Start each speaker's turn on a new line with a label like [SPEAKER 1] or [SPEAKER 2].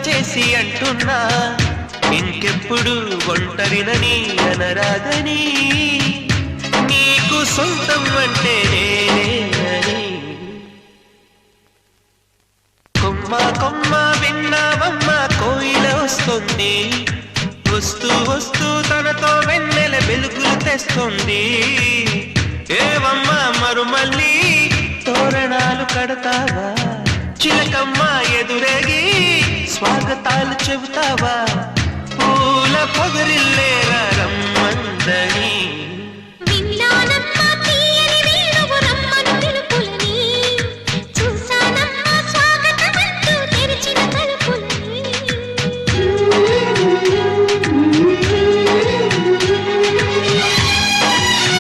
[SPEAKER 1] చేసి అంటున్నా ఇంకెప్పుడు ఒంటరినని అనరాదని నీకు సొంతం అంటే నేనేనని కొమ్మ కొమ్మ విన్నావమ్మ కోయిల వస్తుంది వస్తూ వస్తూ తనతో వెన్నెల వెలుగులు తెస్తుంది ఏవమ్మ మరుమల్లి తోరణాలు కడతావా చిలకమ్మ ఎదురేగి స్వాగతాలు చెబుతావా పూల పొగరిల్లేరా రమ్మందని